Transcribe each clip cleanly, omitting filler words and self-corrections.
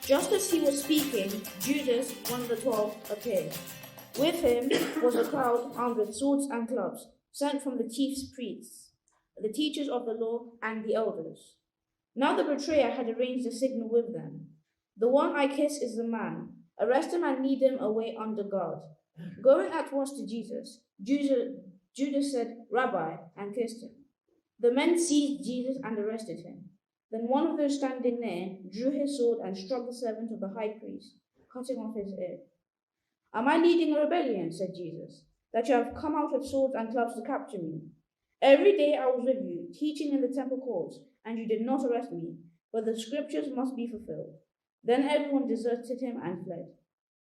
Just as he was speaking, Judas, one of the 12, appeared. With him was a crowd armed with swords and clubs, sent from the chief priests, the teachers of the law, and the elders. Now the betrayer had arranged a signal with them. "The one I kiss is the man. Arrest him and lead him away under guard." Going at once to Jesus, Judas said, "Rabbi," and kissed him. The men seized Jesus and arrested him. Then one of those standing near drew his sword and struck the servant of the high priest, cutting off his ear. "Am I leading a rebellion," said Jesus, "that you have come out with swords and clubs to capture me? Every day I was with you, teaching in the temple courts, and you did not arrest me, but the scriptures must be fulfilled." Then everyone deserted him and fled.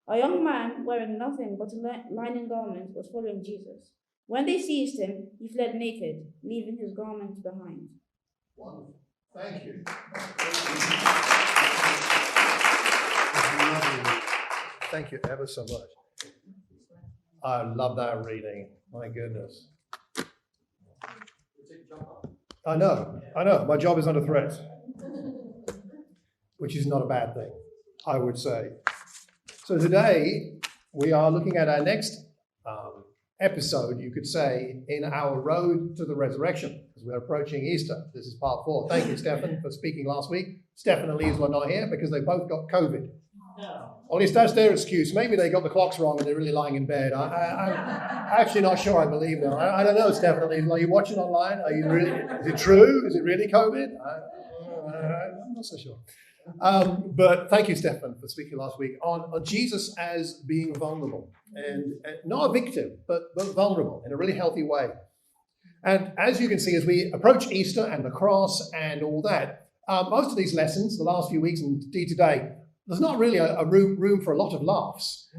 A young man wearing nothing but a linen garment was following Jesus. When they seized him, he fled naked, leaving his garment behind. Wonderful. Thank you. Thank you ever so much. I love that reading. My goodness. I know. My job is under threat, which is not a bad thing, I would say. So today we are looking at our next episode, you could say, in our road to the resurrection, as we're approaching Easter. This is part 4. Thank you, Stefan, for speaking last week. Stefan and Liesl are not here because they both got COVID. Or at least that's their excuse. Maybe they got the clocks wrong and they're really lying in bed. I'm actually not sure I believe them. I don't know, Stefan and Liesl. Are you watching online? Are you really? Is it true? Is it really COVID? I'm not so sure. But thank you, Stefan, for speaking last week on Jesus as being vulnerable and not a victim, but vulnerable in a really healthy way. And as you can see, as we approach Easter and the cross and all that, most of these lessons, the last few weeks and indeed today, there's not really a room for a lot of laughs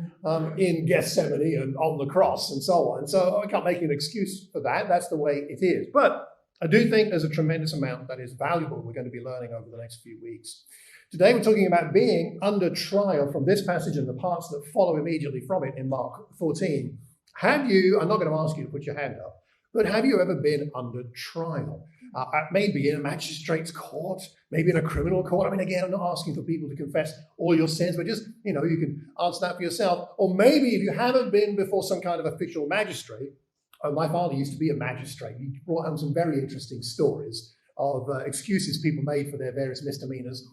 in Gethsemane and on the cross and so on. So I can't make an excuse for that. That's the way it is. But I do think there's a tremendous amount that is valuable we're going to be learning over the next few weeks. Today we're talking about being under trial from this passage and the parts that follow immediately from it in Mark 14. Have you, I'm not going to ask you to put your hand up, but have you ever been under trial? Maybe in a magistrate's court, maybe in a criminal court. I mean, again, I'm not asking for people to confess all your sins, but just, you can answer that for yourself. Or maybe if you haven't been before some kind of official magistrate, my father used to be a magistrate. He brought home some very interesting stories of excuses people made for their various misdemeanors.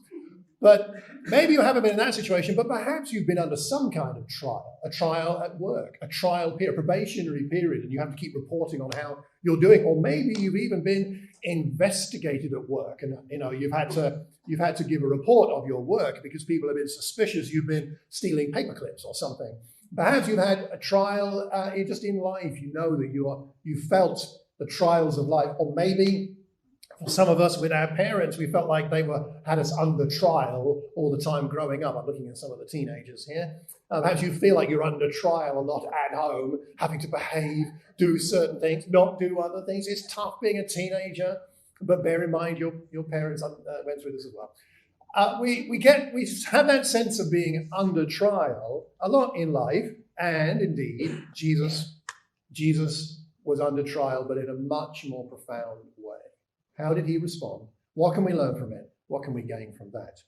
But maybe you haven't been in that situation, but perhaps you've been under some kind of trial, a trial at work, a trial period, a probationary period, and you have to keep reporting on how you're doing. Or maybe you've even been investigated at work, and you've had to give a report of your work because people have been suspicious you've been stealing paper clips or something. Perhaps you've had a trial just in life. You know that you felt the trials of life, or maybe for some of us with our parents, we felt like they had us under trial all the time growing up. I'm looking at some of the teenagers here. Perhaps you feel like you're under trial a lot at home, having to behave, do certain things, not do other things. It's tough being a teenager, but bear in mind your parents went through this as well. We have that sense of being under trial a lot in life, and indeed Jesus was under trial, but in a much more profound way. How did he respond? What can we learn from it? What can we gain from that?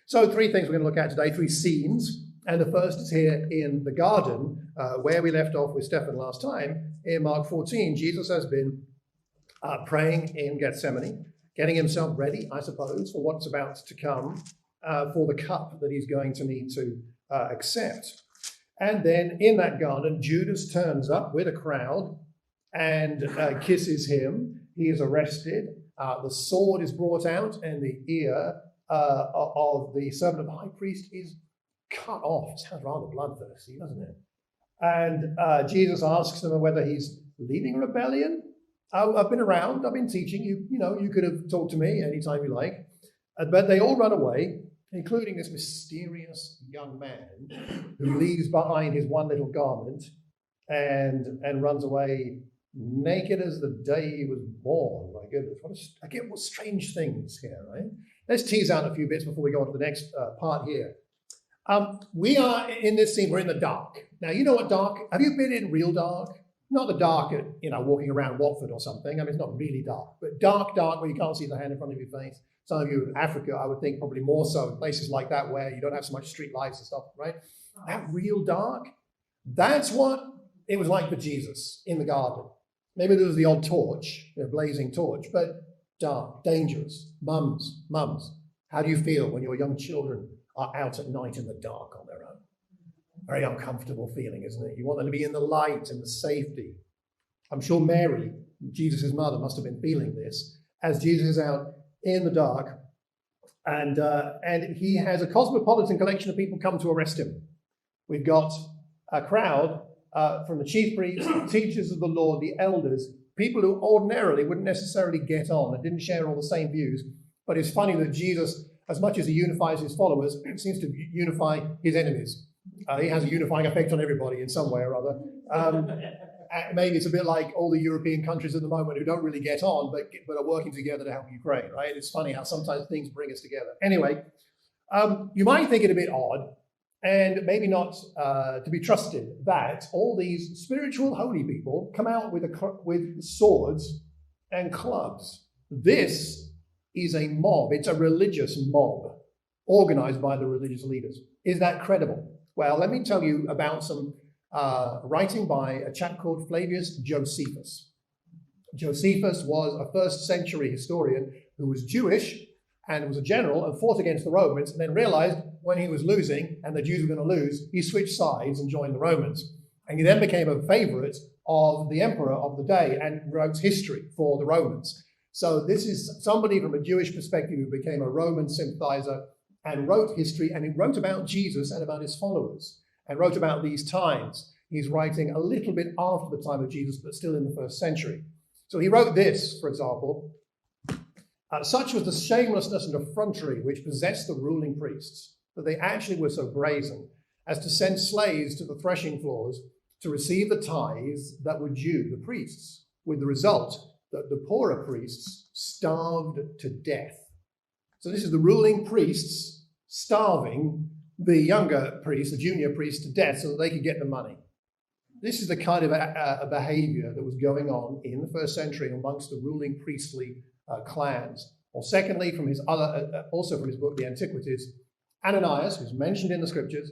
So 3 things we're going to look at today, 3 scenes. And the first is here in the garden, where we left off with Stephen last time. In Mark 14, Jesus has been praying in Gethsemane, getting himself ready, I suppose, for what's about to come, for the cup that he's going to need to accept. And then in that garden, Judas turns up with a crowd and kisses him. He is arrested. The sword is brought out, and the ear of the servant of the high priest is cut off. It sounds rather bloodthirsty, doesn't it? And Jesus asks them whether he's leading a rebellion. I've been around. I've been teaching. You could have talked to me anytime you like. But they all run away, including this mysterious young man who leaves behind his one little garment and runs away naked as the day he was born. My goodness, what strange things here, right? Let's tease out a few bits before we go on to the next part here. We are in this scene, we're in the dark. Now, you know what dark, have you been in real dark? Not the dark at, walking around Watford or something. I mean, it's not really dark, but dark where you can't see the hand in front of your face. Some of you in Africa, I would think probably more so in places like that where you don't have so much street lights and stuff, right? That real dark, that's what it was like for Jesus in the garden. Maybe there was the odd torch, blazing torch, but dark, dangerous. Mums. How do you feel when your young children are out at night in the dark on their own? Very uncomfortable feeling, isn't it? You want them to be in the light and the safety. I'm sure Mary, Jesus' mother, must have been feeling this as Jesus is out in the dark, and he has a cosmopolitan collection of people come to arrest him. We've got a crowd from the chief priests, the teachers of the law, the elders, people who ordinarily wouldn't necessarily get on and didn't share all the same views. But it's funny that Jesus, as much as he unifies his followers, seems to unify his enemies. He has a unifying effect on everybody in some way or other. Maybe it's a bit like all the European countries at the moment who don't really get on, but are working together to help Ukraine, right? It's funny how sometimes things bring us together. Anyway, you might think it a bit odd, and maybe not to be trusted, that all these spiritual holy people come out with swords and clubs. This is a mob. It's a religious mob organized by the religious leaders. Is that credible? Well, let me tell you about some writing by a chap called Flavius Josephus. Josephus was a first century historian who was Jewish and was a general and fought against the Romans, and then realized when he was losing and the Jews were going to lose, he switched sides and joined the Romans. And he then became a favorite of the emperor of the day and wrote history for the Romans. So this is somebody from a Jewish perspective who became a Roman sympathizer and wrote history, and he wrote about Jesus and about his followers and wrote about these times. He's writing a little bit after the time of Jesus, but still in the first century. So he wrote this, for example: such was the shamelessness and effrontery which possessed the ruling priests, that they actually were so brazen as to send slaves to the threshing floors to receive the tithes that were due the priests, with the result that the poorer priests starved to death. So this is the ruling priests starving the younger priests, the junior priests, to death so that they could get the money. This is the kind of a behavior that was going on in the first century amongst the ruling priestly clans. Or secondly, from his also from his book, The Antiquities, Ananias, who's mentioned in the scriptures,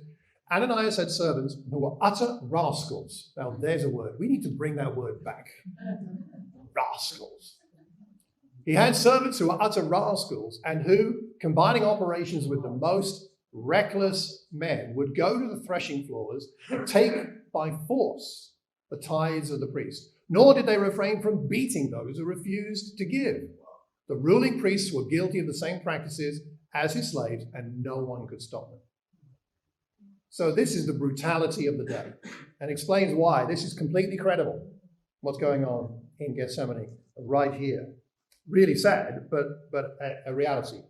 Ananias had servants who were utter rascals. Now, there's a word. We need to bring that word back. Rascals. He had servants who were utter rascals and who, combining operations with the most reckless men, would go to the threshing floors and take by force the tithes of the priest. Nor did they refrain from beating those who refused to give. The ruling priests were guilty of the same practices as his slaves, and no one could stop them. So this is the brutality of the day, and explains why this is completely credible, what's going on in Gethsemane right here. Really sad, but a reality.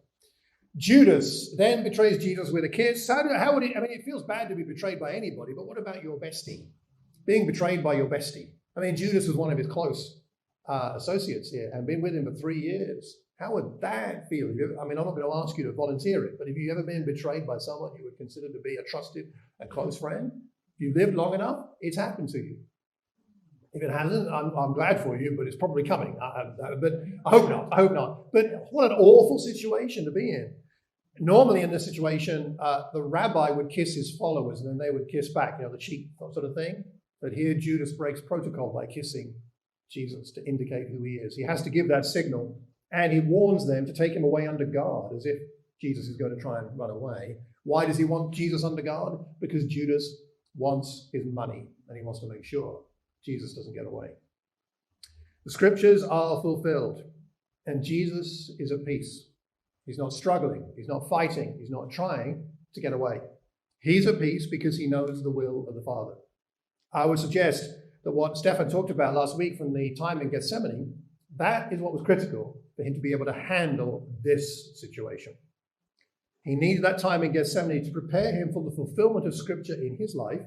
Judas then betrays Jesus with a kiss. How would it, I mean, it feels bad to be betrayed by anybody, but what about your bestie? Being betrayed by your bestie. I mean, Judas was one of his close associates here and been with him for 3 years. How would that feel? I mean, I'm not going to ask you to volunteer it, but have you ever been betrayed by someone you would consider to be a trusted and close friend? If you lived long enough, it's happened to you. If it hasn't, I'm glad for you, but it's probably coming. But I hope not. I hope not. But what an awful situation to be in. Normally in this situation, the rabbi would kiss his followers and then they would kiss back, the cheek sort of thing. But here Judas breaks protocol by kissing Jesus to indicate who he is. He has to give that signal, and he warns them to take him away under guard, as if Jesus is going to try and run away. Why does he want Jesus under guard? Because Judas wants his money, and he wants to make sure Jesus doesn't get away. The scriptures are fulfilled, and Jesus is at peace. He's not struggling. He's not fighting. He's not trying to get away. He's at peace because he knows the will of the Father. I would suggest that what Stefan talked about last week from the time in Gethsemane, that is what was critical for him to be able to handle this situation. He needed that time in Gethsemane to prepare him for the fulfillment of Scripture in his life,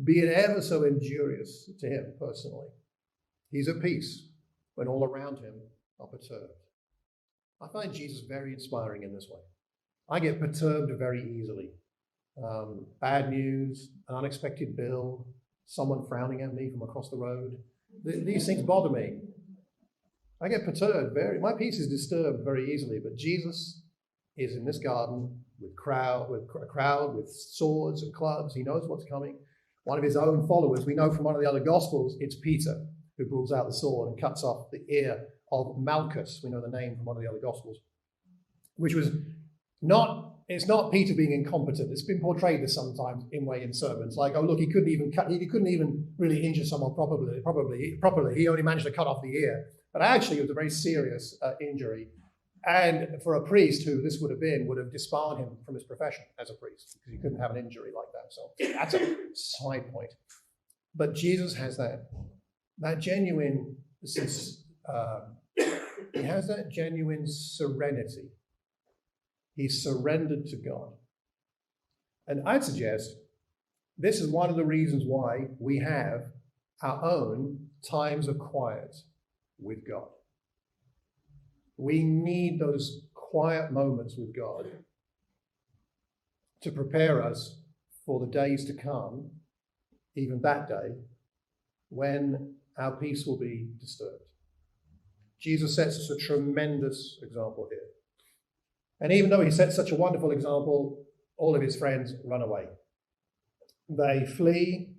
be it ever so injurious to him personally. He's at peace when all around him are perturbed. I find Jesus very inspiring in this way. I get perturbed very easily. Bad news, an unexpected bill, someone frowning at me from across the road, These things bother me. I get perturbed. My peace is disturbed very easily. But Jesus is in this garden with a crowd with swords and clubs. He knows what's coming. One of his own followers, we know from one of the other Gospels, it's Peter who pulls out the sword and cuts off the ear of Malchus. We know the name from one of the other Gospels, which was it's not Peter being incompetent. It's been portrayed as sometimes in sermons, like, oh look, he couldn't even really injure someone properly. He only managed to cut off the ear. But actually, it was a very serious injury. And for a priest who this would have disbarred him from his profession as a priest, because he couldn't have an injury like that. So that's a side point. But Jesus has that genuine, he has that genuine serenity. He's surrendered to God. And I'd suggest this is one of the reasons why we have our own times of quiet with God. We need those quiet moments with God to prepare us for the days to come, even that day, when our peace will be disturbed. Jesus sets us a tremendous example here. And even though he sets such a wonderful example, all of his friends run away. They flee,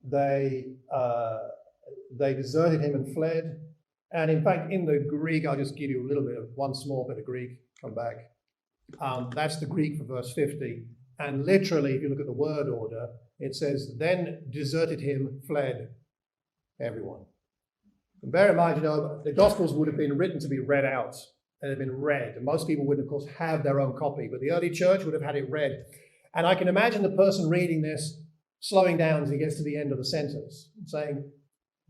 they deserted him and fled. And in fact, in the Greek, I'll just give you one small bit of Greek, come back. That's the Greek for verse 50. And literally, if you look at the word order, it says, then deserted him, fled everyone. And bear in mind, the Gospels would have been written to be read out and have been read. And most people wouldn't, of course, have their own copy, but the early church would have had it read. And I can imagine the person reading this slowing down as he gets to the end of the sentence, saying,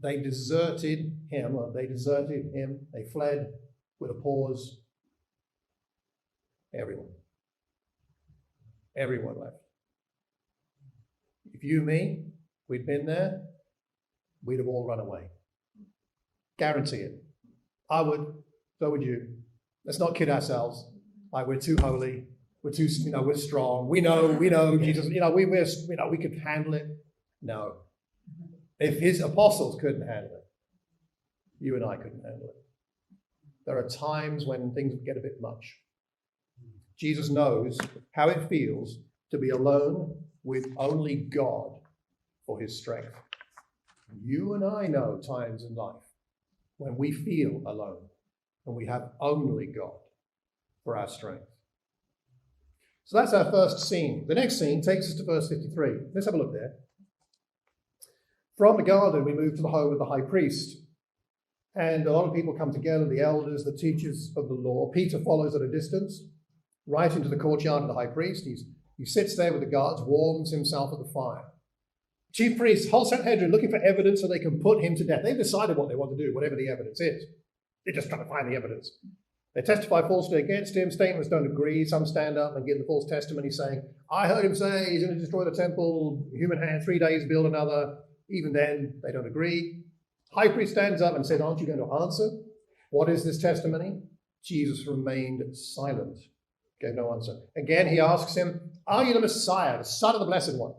they deserted him, they fled with a pause. Everyone left. If you and me, we'd been there, we'd have all run away. Guarantee it. I would, so would you. Let's not kid ourselves. Like, we're too holy, we're strong. We know Jesus, we could handle it. No. If his apostles couldn't handle it, you and I couldn't handle it. There are times when things get a bit much. Jesus knows how it feels to be alone with only God for his strength. You and I know times in life when we feel alone and we have only God for our strength. So that's our first scene. The next scene takes us to verse 53. Let's have a look there. From the garden, we move to the home of the high priest. And a lot of people come together, the elders, the teachers of the law. Peter follows at a distance, right into the courtyard of the high priest. He sits there with the guards, warms himself at the fire. Chief priests, whole Sanhedrin, looking for evidence so they can put him to death. They've decided what they want to do, whatever the evidence is. They're just trying to find the evidence. They testify falsely against him. Statements don't agree. Some stand up and give the false testimony saying, I heard him say he's going to destroy the temple, human hand, 3 days, build another. Even then, they don't agree. High priest stands up and says, aren't you going to answer? What is this testimony? Jesus remained silent, gave no answer. Again, he asks him, are you the Messiah, the Son of the Blessed One?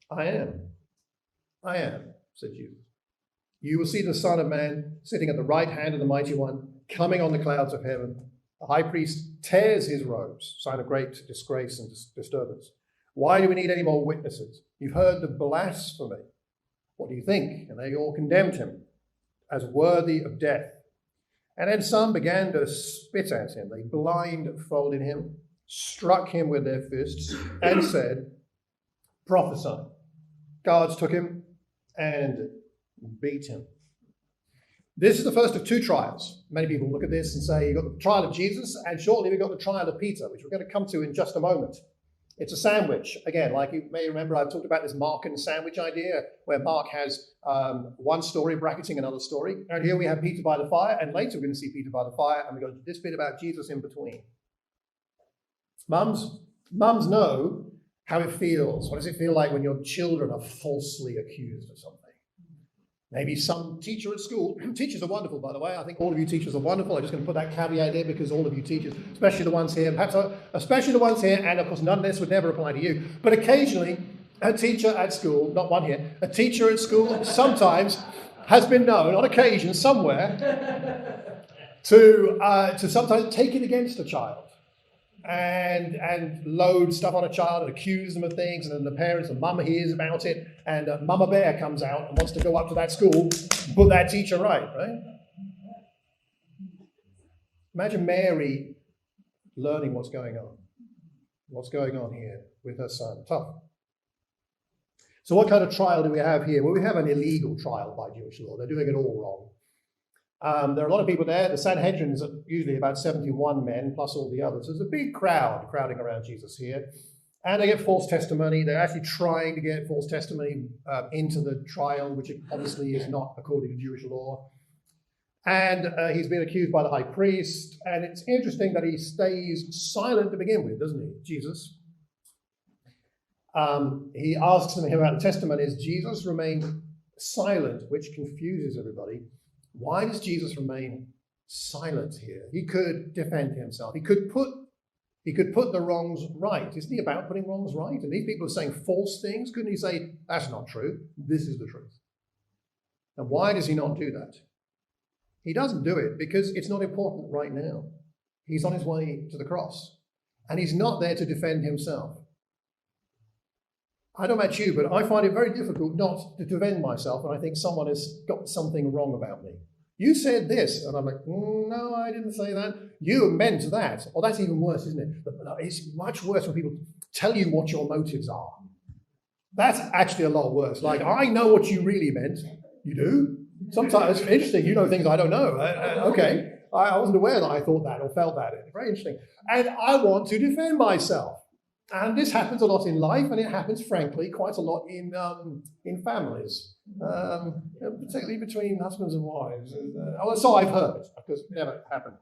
I am, said Jesus. You will see the Son of Man sitting at the right hand of the Mighty One, coming on the clouds of heaven. The high priest tears his robes, sign of great disgrace and disturbance. Why do we need any more witnesses? You've heard the blasphemy. What do you think? And they all condemned him as worthy of death. And then some began to spit at him. They blindfolded him, struck him with their fists, and said, prophesy. Guards took him and beat him. This is the first of two trials. Many people look at this and say, you've got the trial of Jesus, and shortly we've got the trial of Peter, which we're going to come to in just a moment. It's a sandwich. Again, like you may remember, I've talked about this Mark and sandwich idea, where Mark has one story bracketing another story. And here we have Peter by the fire, and later we're going to see Peter by the fire, and we've got this bit about Jesus in between. Mums know how it feels. What does it feel like when your children are falsely accused of something? Maybe some teacher at school. Teachers are wonderful, by the way. I think all of you teachers are wonderful. I'm just going to put that caveat there because all of you teachers, especially the ones here, especially the ones here, and of course none of this would never apply to you, but occasionally a teacher at school, not one here, a teacher at school sometimes has been known on occasion somewhere to sometimes take it against a child and load stuff on a child and accuse them of things, and then the parents and mum hears about it, and Mama Bear comes out and wants to go up to that school and put that teacher right? Imagine Mary learning what's going on here with her son. Tough. So what kind of trial do we have here? Well, we have an illegal trial by Jewish law. They're doing it all wrong. There are a lot of people there. The Sanhedrin is usually about 71 men, plus all the others. There's a big crowd crowding around Jesus here. And they get false testimony. They're actually trying to get false testimony into the trial, which obviously is not according to Jewish law. And he's been accused by the high priest. And it's interesting that he stays silent to begin with, doesn't he, Jesus? He asks them about the testimonies. Jesus remained silent, which confuses everybody. Why does Jesus remain silent here? He could defend himself. He could put the wrongs right. Isn't he about putting wrongs right? And these people are saying false things. Couldn't he say, that's not true, this is the truth? And why does he not do that? He doesn't do it because it's not important right now. He's on his way to the cross. And he's not there to defend himself. I don't know about you, but I find it very difficult not to defend myself when I think someone has got something wrong about me. You said this, and I'm like, no, I didn't say that. You meant that. Or that's even worse, isn't it? But it's much worse when people tell you what your motives are. That's actually a lot worse. Like, I know what you really meant. You do? Sometimes it's interesting. You know things I don't know. Okay. I wasn't aware that I thought that or felt that. It's very interesting. And I want to defend myself. And this happens a lot in life, and it happens, frankly, quite a lot in families, particularly between husbands and wives. So I've heard, because it never happened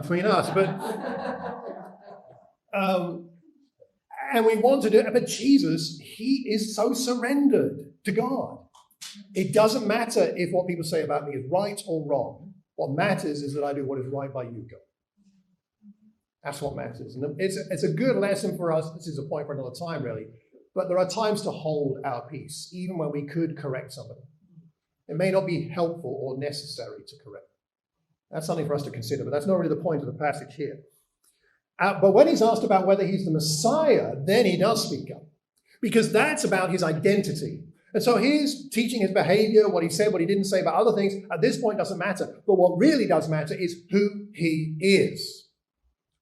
between us. But and we want to do it. But Jesus, he is so surrendered to God. It doesn't matter if what people say about me is right or wrong. What matters is that I do what is right by you, God. That's what matters. And it's a good lesson for us. This is a point for another time, really. But there are times to hold our peace, even when we could correct somebody. It may not be helpful or necessary to correct. That's something for us to consider, but that's not really the point of the passage here. But when he's asked about whether he's the Messiah, then he does speak up, because that's about his identity. And so his teaching, his behavior, what he said, what he didn't say about other things, at this point doesn't matter. But what really does matter is who he is.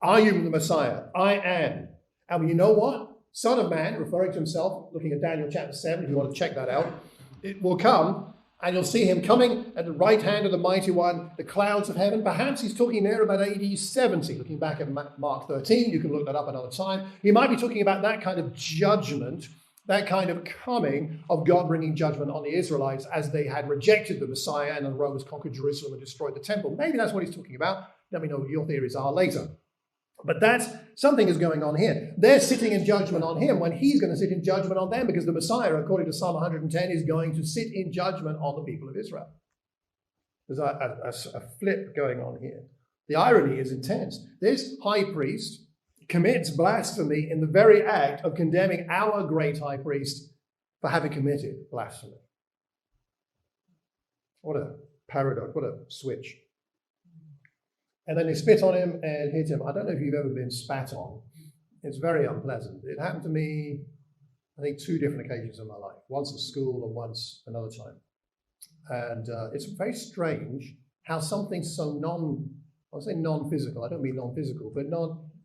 Are you the Messiah? I am. And you know what? Son of Man, referring to himself, looking at Daniel chapter 7, if you want to check that out, it will come, and you'll see him coming at the right hand of the Mighty One, the clouds of heaven. Perhaps he's talking there about AD 70, looking back at Mark 13. You can look that up another time. He might be talking about that kind of judgment, that kind of coming of God bringing judgment on the Israelites as they had rejected the Messiah and the Romans conquered Jerusalem and destroyed the temple. Maybe that's what he's talking about. Let me know what your theories are later. But something is going on here. They're sitting in judgment on him when he's going to sit in judgment on them, because the Messiah, according to Psalm 110, is going to sit in judgment on the people of Israel. There's a flip going on here. The irony is intense. This high priest commits blasphemy in the very act of condemning our great high priest for having committed blasphemy. What a paradox, what a switch. And then they spit on him and hit him. I don't know if you've ever been spat on. It's very unpleasant. It happened to me, I think, 2 different occasions in my life. Once at school and once another time. And it's very strange how something so I'll say non-physical, I don't mean non-physical, but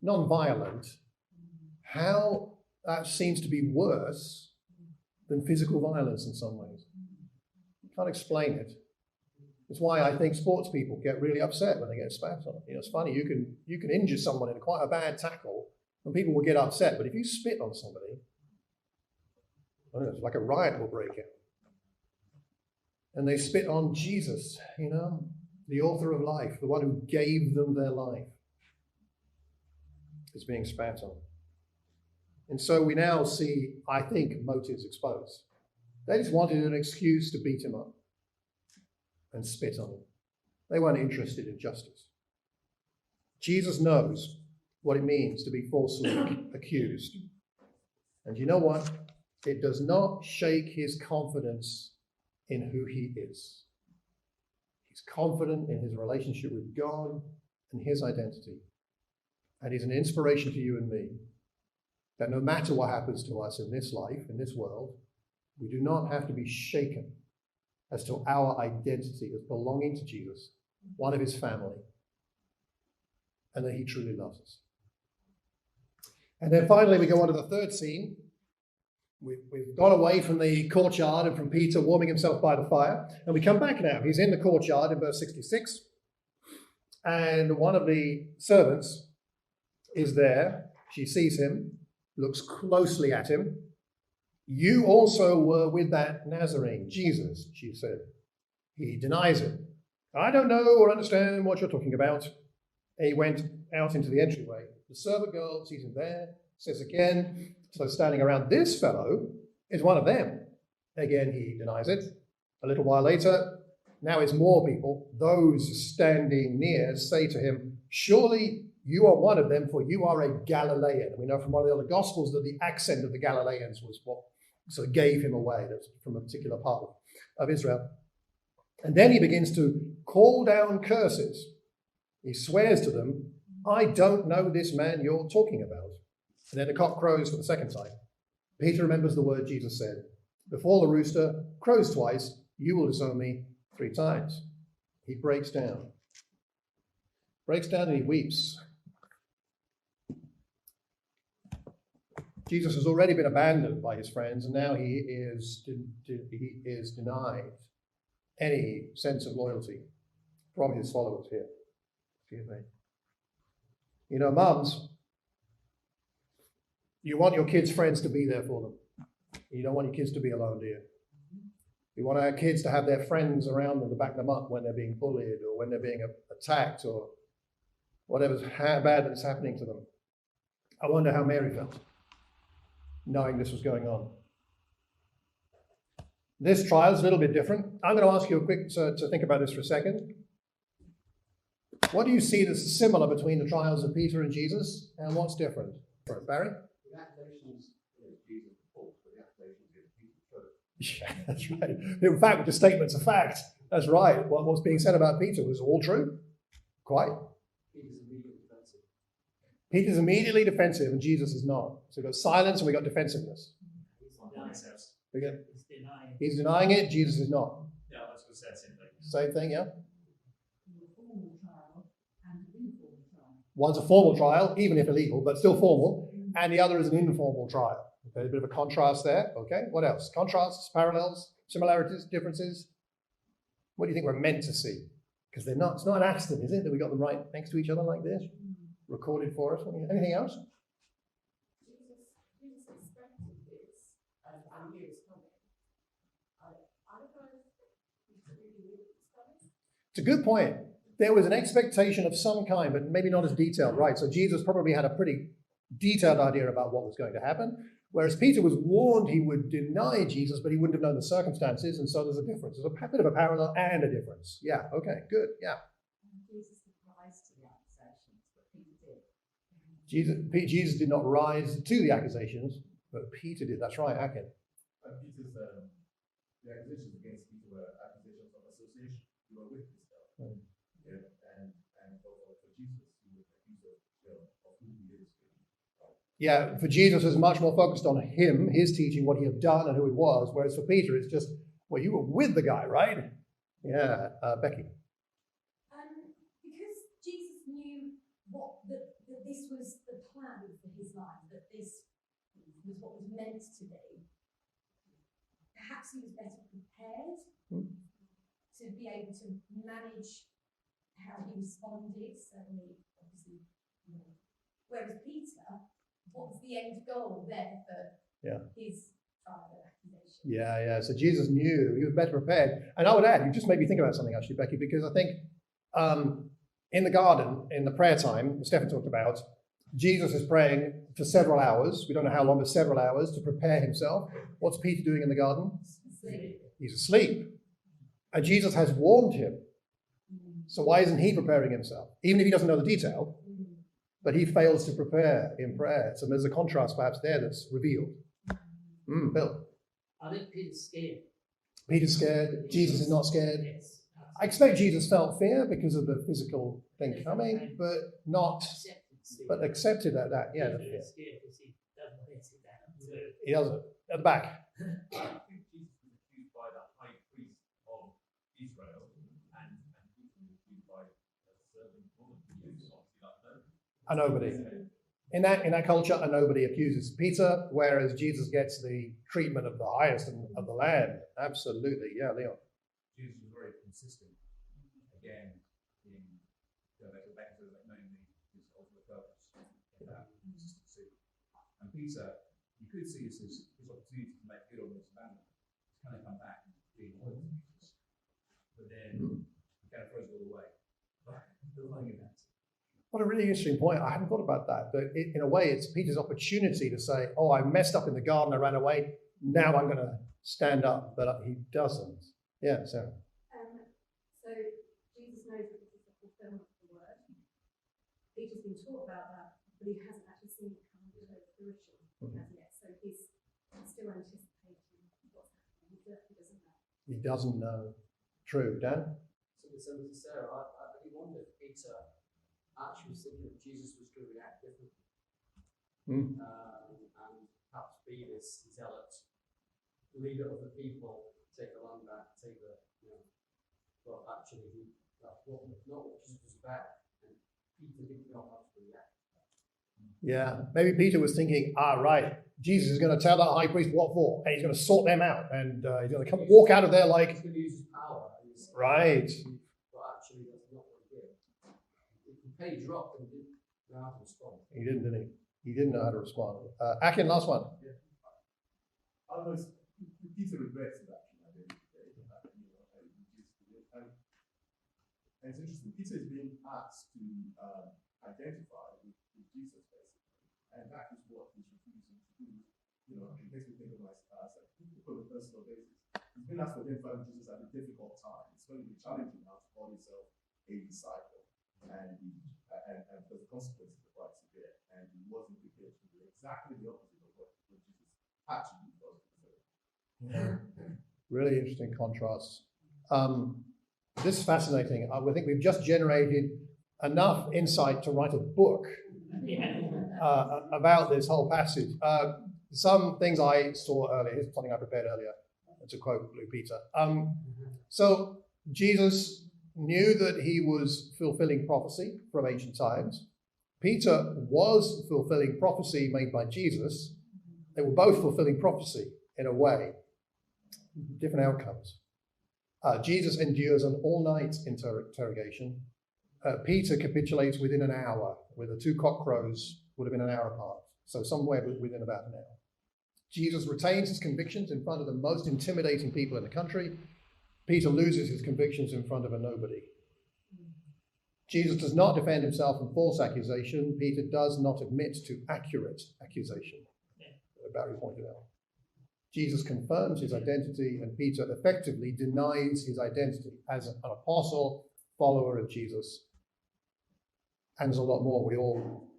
non-violent, how that seems to be worse than physical violence in some ways. Can't explain it. It's why I think sports people get really upset when they get spat on. It's funny, you can injure someone in quite a bad tackle and people will get upset, but if you spit on somebody, I don't know, it's like a riot will break out. And they spit on Jesus, the author of life, the one who gave them their life, is being spat on. And so we now see, I think, motives exposed. They just wanted an excuse to beat him up and spit on him. They weren't interested in justice. Jesus knows what it means to be falsely accused. And you know what? It does not shake his confidence in who he is. He's confident in his relationship with God and his identity. And he's an inspiration to you and me, that no matter what happens to us in this life, in this world, we do not have to be shaken as to our identity as belonging to Jesus, one of his family, and that he truly loves us. And then finally, we go on to the third scene. We've gone away from the courtyard and from Peter warming himself by the fire, and we come back now. He's in the courtyard in verse 66, and one of the servants is there. She sees him, looks closely at him. You also were with that Nazarene, Jesus, she said. He denies it. I don't know or understand what you're talking about. And he went out into the entryway. The servant girl sees him there, says again, so standing around this fellow is one of them. Again, he denies it. A little while later, now it's more people. Those standing near say to him, surely you are one of them, for you are a Galilean. And we know from one of the other Gospels that the accent of the Galileans was what sort of gave him away. That's from a particular part of Israel. And then he begins to call down curses. He swears to them, I don't know this man you're talking about. And then the cock crows for the second time. Peter remembers the word Jesus said, before the rooster crows twice, you will disown me 3 times. He breaks down. And he weeps. Jesus has already been abandoned by his friends, and now he is denied any sense of loyalty from his followers here. Excuse me. You know, mums, you want your kids' friends to be there for them. You don't want your kids to be alone, do you? You want our kids to have their friends around them to back them up when they're being bullied or when they're being attacked or whatever's bad that's happening to them. I wonder how Mary felt, knowing this was going on. This trial is a little bit different. I'm going to ask you to think about this for a second. What do you see that's similar between the trials of Peter and Jesus, and what's different? Barry? The accusations is Jesus false, but the accusations is Jesus true. Yeah, that's right. In fact, the statement's a fact. That's right. What was being said about Peter was all true. Quite. Peter's immediately defensive, and Jesus is not. So we've got silence and we've got defensiveness. He's denying it, Jesus is not. Yeah, that's what it says. Same thing, yeah? One's a formal trial, even if illegal, but still formal, and the other is an informal trial. Okay, a bit of a contrast there. Okay, what else? Contrasts, parallels, similarities, differences? What do you think we're meant to see? Because they're not. It's not an accident, is it, that we got them right next to each other like this, recorded for us? Anything else? Jesus expected this, and he was coming. I don't know if he really knew it was coming. It's a good point. There was an expectation of some kind, but maybe not as detailed, right? So Jesus probably had a pretty detailed idea about what was going to happen, whereas Peter was warned he would deny Jesus, but he wouldn't have known the circumstances, and so there's a difference. There's a bit of a parallel and a difference. Yeah, okay, good, yeah. Jesus didn't rise to the accusations, but Peter did. Jesus did not rise to the accusations, but Peter did. That's right, Akin. Peter's, the accusations against Peter were accusations of association. You were with this guy. Mm. Yeah, and for Jesus, he was accused of who he is. Yeah, for Jesus, it's much more focused on him, his teaching, what he had done and who he was, whereas for Peter, it's just, well, you were with the guy, right? Yeah, Becky. Because Jesus knew that this was the plan for his life, that this was what was meant to be, perhaps he was better prepared to be able to manage how he responded, certainly, obviously. Whereas Peter, what's the end goal there for his trial and accusation? Yeah. So Jesus knew, he was better prepared. And I would add, you just made me think about something actually, Becky, because I think in the garden, in the prayer time, Stephen talked about, Jesus is praying for several hours. We don't know how long, but several hours to prepare himself. What's Peter doing in the garden? Sleep. He's asleep. And Jesus has warned him. So why isn't he preparing himself? Even if he doesn't know the detail, but he fails to prepare in prayer. So there's a contrast perhaps there that's revealed. Bill? I think Peter's scared. Peter's scared. Jesus is not scared. Yes. I expect Jesus felt fear because of the physical thing coming, but not, but accepted that, yeah. The fear. He doesn't. At the back. I think Jesus was accused by the high priest of Israel, and Peter was accused by a servant woman who was obviously like A nobody. In that culture, a nobody accuses Peter, whereas Jesus gets the treatment of the highest of the land. Absolutely, yeah, Leon. Jesus was very consistent, again, in back to namely his ultimate purpose, that consistency. And Peter, you could see this as his opportunity to make good on this abandonment. He's kind of come back and being loyal to Jesus. But then he kind of throws it all away. Lying in that. What a really interesting point. I hadn't thought about that. But in a way, it's Peter's opportunity to say, oh, I messed up in the garden, I ran away. Now I'm going to stand up. But he doesn't. Yeah, Sarah. So Jesus knows that this is the fulfillment of the word. Peter's been taught about that, but he hasn't actually seen it come to fruition as yet. So he's still anticipating what's happening. He doesn't know. He doesn't know. True. Dan? So to Sarah, I do wonder if Peter actually was thinking that Jesus was going to react differently. And perhaps be this zealot leader of the people, take the land back, take the, well, actually, that's not what Jesus was about. And Peter didn't know how to react. Yeah, maybe Peter was thinking, right, Jesus is going to tell that high priest what for, and he's going to sort them out, and he's going to walk out of there like... He's going to use his power. Right. But actually, that's not what he did. He paid dropped and didn't know how to respond. He didn't, did he? He didn't know how to respond. Akin, last one. Yeah. Almost, Peter regrets it actually. And it's interesting, Peter is being asked to identify with Jesus, basically. And that is what he's refusing to do. It makes me think of myself on a personal basis. He's been asked to identify with Jesus at a difficult time. It's going to be challenging now to call himself a disciple. And the consequences are quite severe. And he wasn't prepared to do exactly the opposite of what Jesus actually was. Really interesting contrasts. This is fascinating. I think we've just generated enough insight to write a book about this whole passage. Some things I saw earlier. Here's something I prepared earlier. To quote Blue Peter. So Jesus knew that he was fulfilling prophecy from ancient times. Peter was fulfilling prophecy made by Jesus. They were both fulfilling prophecy in a way. Different outcomes. Jesus endures an all-night interrogation. Peter capitulates within an hour, where the two cock crows would have been an hour apart. So somewhere within about an hour. Jesus retains his convictions in front of the most intimidating people in the country. Peter loses his convictions in front of a nobody. Jesus does not defend himself from false accusation. Peter does not admit to accurate accusation. Barry pointed out. Jesus confirms his identity, and Peter effectively denies his identity as an apostle, follower of Jesus. And there's a lot more we all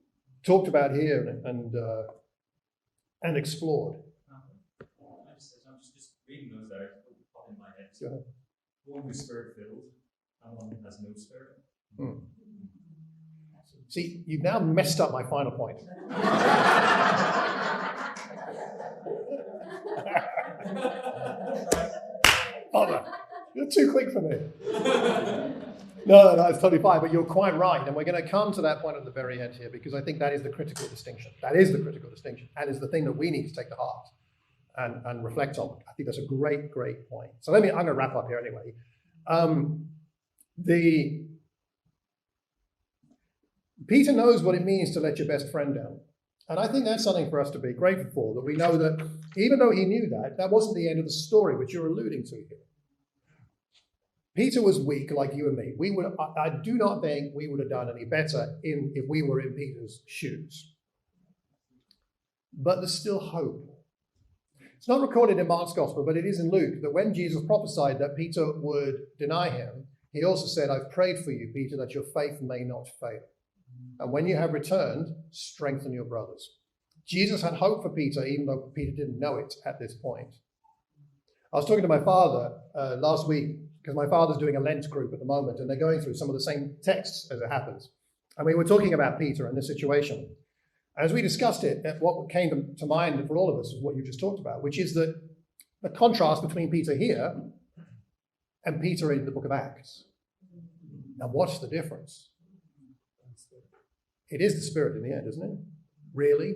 talked about here and explored. I'm just reading those there, pop in my head. Go ahead. One who's spirit-filled, and one who has no spirit. See, you've now messed up my final point. Bother. You're too quick for me. No, it's totally fine, but you're quite right. And we're going to come to that point at the very end here, because I think that is the critical distinction. That is the critical distinction, and is the thing that we need to take to heart and reflect on. I think that's a great, great point. So I'm going to wrap up here anyway. Peter knows what it means to let your best friend down. And I think that's something for us to be grateful for, that we know that even though he knew that, that wasn't the end of the story, which you're alluding to here. Peter was weak like you and me. I do not think we would have done any better if we were in Peter's shoes. But there's still hope. It's not recorded in Mark's gospel, but it is in Luke, that when Jesus prophesied that Peter would deny him, he also said, I've prayed for you, Peter, that your faith may not fail. And when you have returned, strengthen your brothers. Jesus had hope for Peter, even though Peter didn't know it at this point. I was talking to my father last week, because my father's doing a Lent group at the moment, and they're going through some of the same texts as it happens. And we were talking about Peter and this situation. As we discussed it, what came to mind for all of us is what you just talked about, which is that the contrast between Peter here and Peter in the book of Acts. Now, what's the difference? It is the Spirit in the end, isn't it? Really?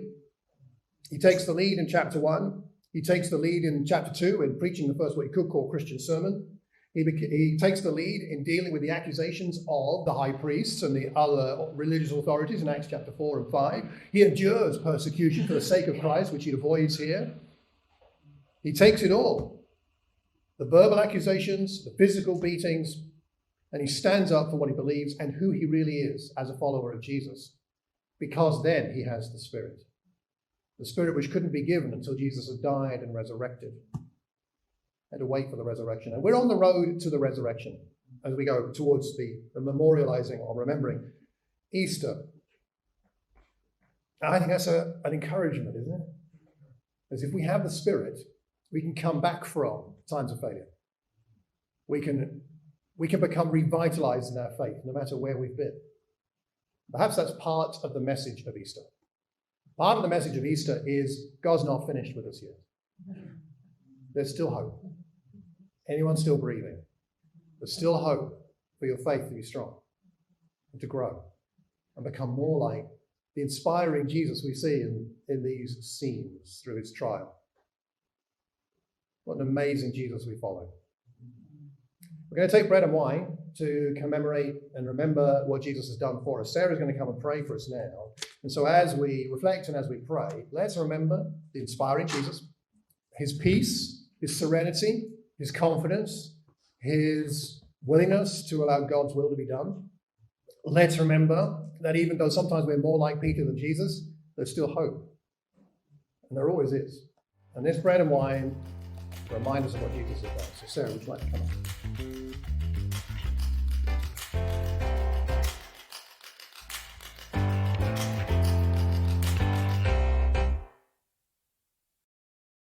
He takes the lead in chapter 1. He takes the lead in chapter 2 in preaching the first, what you could call Christian sermon. He takes the lead in dealing with the accusations of the high priests and the other religious authorities in Acts chapter 4 and 5. He endures persecution for the sake of Christ, which he avoids here. He takes it all. The verbal accusations, the physical beatings, and he stands up for what he believes and who he really is as a follower of Jesus. Because then he has the Spirit. The Spirit which couldn't be given until Jesus had died and resurrected. And to wait for the resurrection. And we're on the road to the resurrection as we go towards the memorializing or remembering Easter. And I think that's an encouragement, isn't it? Because if we have the Spirit, we can come back from times of failure. We can become revitalized in our faith, no matter where we've been. Perhaps that's part of the message of Easter. Part of the message of Easter is God's not finished with us yet. There's still hope. Anyone still breathing? There's still hope for your faith to be strong and to grow and become more like the inspiring Jesus we see in these scenes through his trial. What an amazing Jesus we follow. We're going to take bread and wine to commemorate and remember what Jesus has done for us. Sarah's going to come and pray for us now. And so as we reflect and as we pray, let's remember the inspiring Jesus, his peace, his serenity, his confidence, his willingness to allow God's will to be done. Let's remember that even though sometimes we're more like Peter than Jesus, there's still hope. And there always is. And this bread and wine remind us of what Jesus has done. So Sarah, would you like to come up?